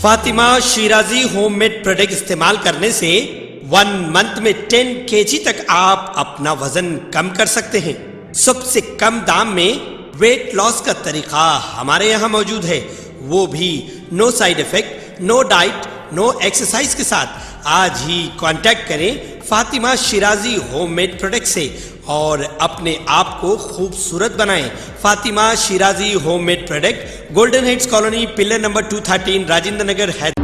Fatima Shirazi homemade product इस्तेमाल करने से 1 मंथ में 10 kg तक आप अपना वजन कम कर सकते हैं। सबसे कम दाम में वेट लॉस का तरीका हमारे यहाँ मौजूद है, वो भी no side effect, no diet, no exercise के साथ। आज ही कांटेक्ट करें फातिमा शिराजी होममेड प्रोडक्ट से और अपने आप को खूबसूरत बनाएं। Fatima Shirazi homemade product, golden heads colony, pillar number 213, Rajendra Nagar, Hyderabad.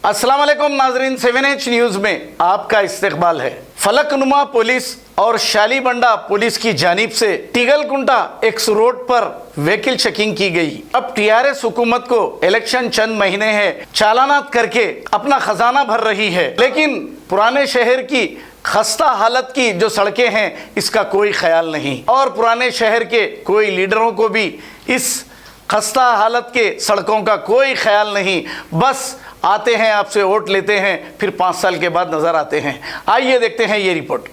अस्सलाम वालेकुम नाजरीन, 7H न्यूज़ में आपका इस्तकबाल है। फलकनुमा पुलिस और शालीबंडा पुलिस की जानिब से टिगलकुंटा एक्स रोड पर व्हीकल चेकिंग की गई। अब टीआरएस हुकूमत को इलेक्शन चंद महीने हैं, चालानात करके अपना खजाना भर रही है, लेकिन पुराने शहर की खस्ता हालत की जो सड़कें हैं इसका कोई ख्याल नहीं और पुराने शहर के कोई लीडरों को भी इस खस्ता हालत के सड़कों का कोई ख्याल नहीं। बस आते हैं, आपसे वोट लेते हैं, फिर 5 साल के बाद नजर आते हैं। आइए देखते हैं ये रिपोर्ट।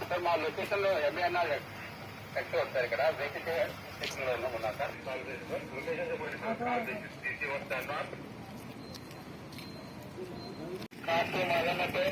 సార్ మా లొకేషన్లో ఎంఏఎన్ఆ కట్టి వస్తారు ఇక్కడ వెహికల్ టెక్నాలజీలో ఉన్నా సార్ లొకేషన్ చెప్పండి సార్ తీసి వస్తాను కాస్త మాదన్నట్టే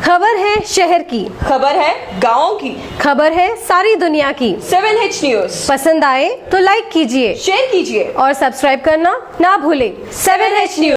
खबर है शहर की, खबर है गाँव की, खबर है सारी दुनिया की। 7H न्यूज़ पसंद आए तो लाइक कीजिए, शेयर कीजिए और सब्सक्राइब करना ना भूलें। 7H news.